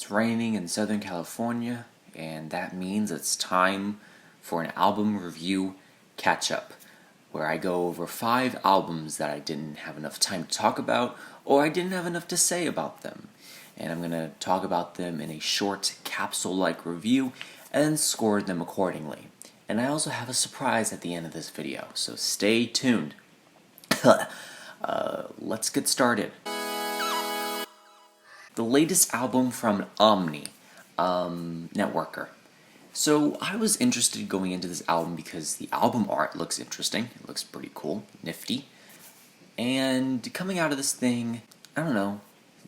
It's raining in Southern California, and that means it's time for an album review catch-up, where I go over 5 albums that I didn't have enough time to talk about, or I didn't have enough to say about them. And I'm going to talk about them in a short capsule-like review, and then score them accordingly. And I also have a surprise at the end of this video, so stay tuned. Let's get started. The latest album from Omni Networker. So I was interested going into this album because the album art looks interesting. It looks pretty cool, nifty. And coming out of this thing, I don't know,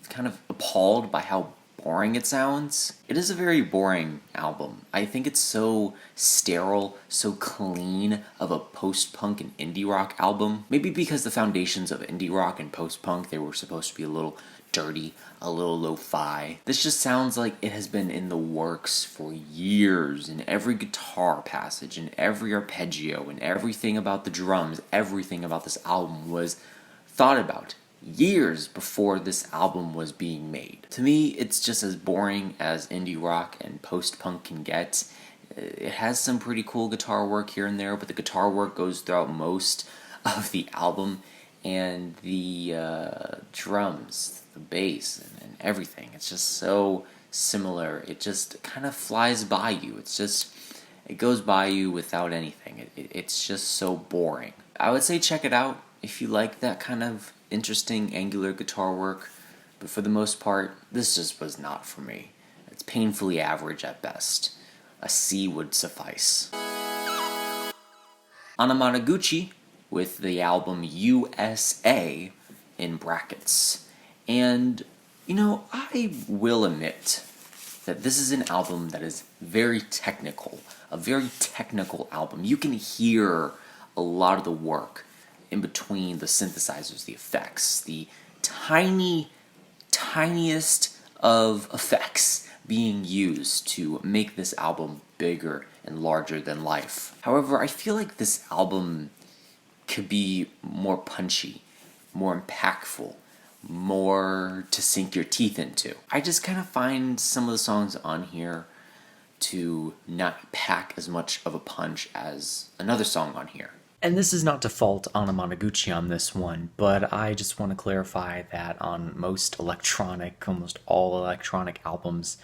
kind of appalled by how boring it sounds. It is a very boring album. I think it's so sterile, so clean of a post-punk and indie rock album. Maybe because the foundations of indie rock and post-punk, they were supposed to be a little dirty, a little lo-fi. This just sounds like it has been in the works for years, in every guitar passage, in every arpeggio, and everything about the drums, everything about this album was thought about years before this album was being made. To me, it's just as boring as indie rock and post-punk can get. It has some pretty cool guitar work here and there, but the guitar work goes throughout most of the album, and the drums, the bass, and everything, it's just so similar. It just kind of flies by you. It goes by you without anything. It's just so boring. I would say check it out if you like that kind of interesting angular guitar work, but for the most part, this just was not for me. It's painfully average at best. A C would suffice. Anamanaguchi with the album USA in brackets. And, I will admit that this is an album that is very technical, a very technical album. You can hear a lot of the work in between the synthesizers, the effects, the tiniest of effects being used to make this album bigger and larger than life. However, I feel like this album could be more punchy, more impactful, more to sink your teeth into. I just kind of find some of the songs on here to not pack as much of a punch as another song on here. And this is not to fault Anamanaguchi on this one, but I just want to clarify that on most electronic, almost all electronic albums,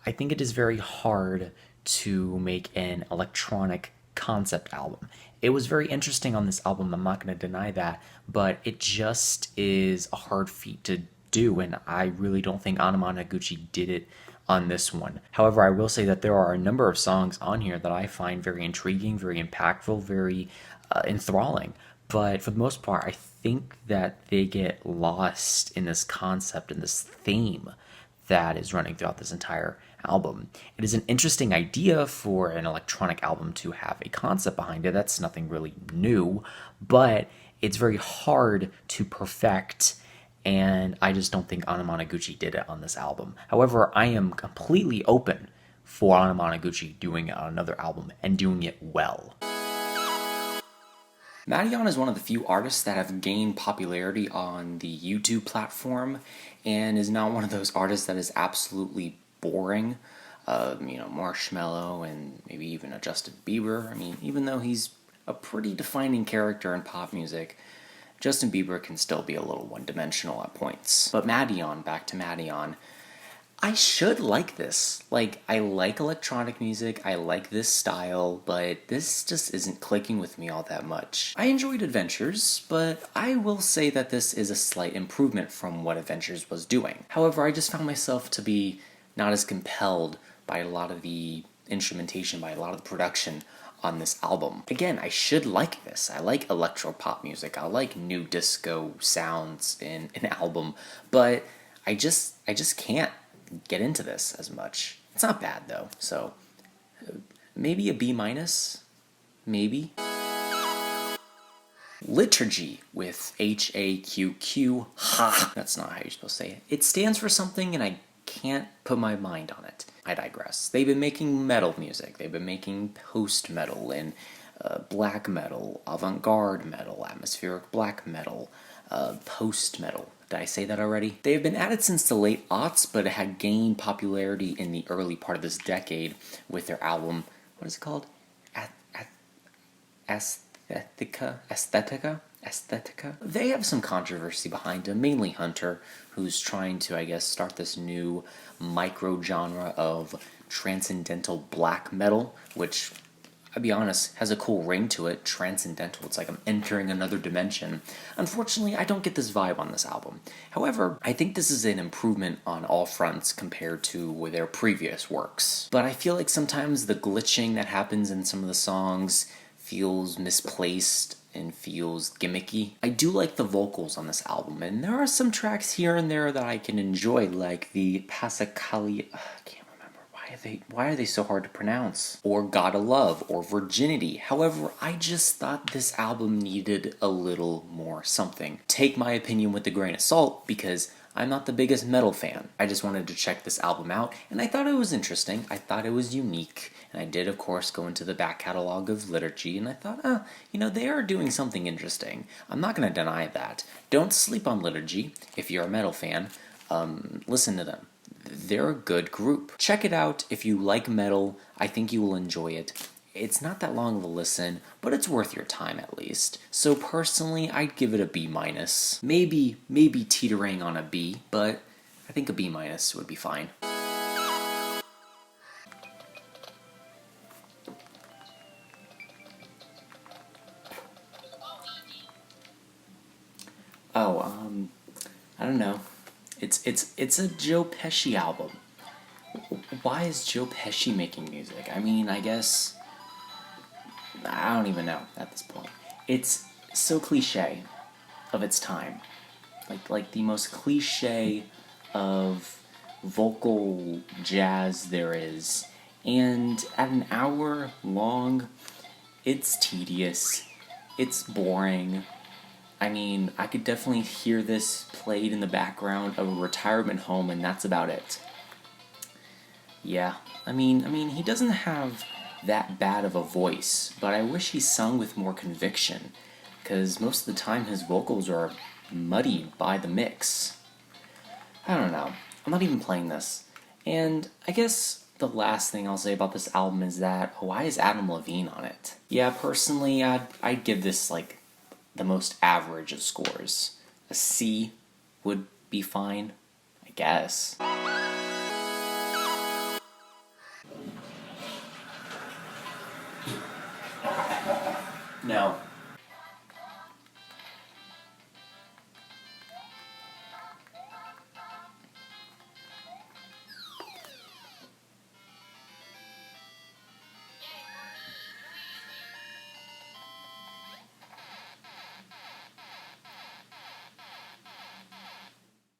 I think it is very hard to make an electronic concept album. It was very interesting on this album, I'm not going to deny that, but it just is a hard feat to do, and I really don't think Anamanaguchi did it on this one. However, I will say that there are a number of songs on here that I find very intriguing, very impactful, very enthralling, but for the most part, I think that they get lost in this concept and this theme that is running throughout this entire album. It is an interesting idea for an electronic album to have a concept behind it. That's nothing really new, but it's very hard to perfect, and I just don't think Anamanaguchi did it on this album. However, I am completely open for Anamanaguchi doing it on another album and doing it well. Madeon is one of the few artists that have gained popularity on the YouTube platform and is not one of those artists that is absolutely boring. Marshmello and maybe even a Justin Bieber. I mean, even though he's a pretty defining character in pop music, Justin Bieber can still be a little one-dimensional at points. But Madeon, back to Madeon, I should like this. I like electronic music, I like this style, but this just isn't clicking with me all that much. I enjoyed Adventures, but I will say that this is a slight improvement from what Adventures was doing. However, I just found myself to be not as compelled by a lot of the instrumentation, by a lot of the production on this album. Again, I should like this. I like electro-pop music, I like new disco sounds in an album, but I just can't get into this as much. It's not bad though, so maybe a B-, maybe. Liturgy with H-A-Q-Q, ha! That's not how you're supposed to say it. It stands for something and I can't put my mind on it. I digress. They've been making metal music. They've been making post-metal and black metal, avant-garde metal, atmospheric black metal, post-metal. Did I say that already? They have been added since the late aughts, but had gained popularity in the early part of this decade with their album, what is it called? Aesthetica? They have some controversy behind them, mainly Hunter, who's trying to, I guess, start this new micro-genre of transcendental black metal, which, I'll be honest, has a cool ring to it. Transcendental. It's like I'm entering another dimension. Unfortunately, I don't get this vibe on this album. However, I think this is an improvement on all fronts compared to their previous works. But I feel like sometimes the glitching that happens in some of the songs feels misplaced and feels gimmicky. I do like the vocals on this album, and there are some tracks here and there that I can enjoy, like the Passacaglia. I can't remember why are they so hard to pronounce? Or Gotta Love, or Virginity. However, I just thought this album needed a little more something. Take my opinion with a grain of salt, because I'm not the biggest metal fan. I just wanted to check this album out, and I thought it was interesting. I thought it was unique. And I did, of course, go into the back catalog of Liturgy, and I thought, they are doing something interesting. I'm not going to deny that. Don't sleep on Liturgy. If you're a metal fan, listen to them. They're a good group. Check it out if you like metal. I think you will enjoy it. It's not that long of a listen, but it's worth your time at least. So personally, I'd give it a B-. Maybe teetering on a B, but I think a B- would be fine. I don't know. It's a Joe Pesci album. Why is Joe Pesci making music? I mean, I guess I don't even know at this point. It's so cliche of its time. Like the most cliche of vocal jazz there is. And at an hour long, it's tedious. It's boring. I mean, I could definitely hear this played in the background of a retirement home, and that's about it. Yeah, I mean, he doesn't have that bad of a voice, but I wish he sung with more conviction, because most of the time his vocals are muddied by the mix. I don't know. I'm not even playing this. And I guess the last thing I'll say about this album is that, why is Adam Levine on it? Yeah, personally, I'd give this, like, the most average of scores. A C would be fine, I guess. No.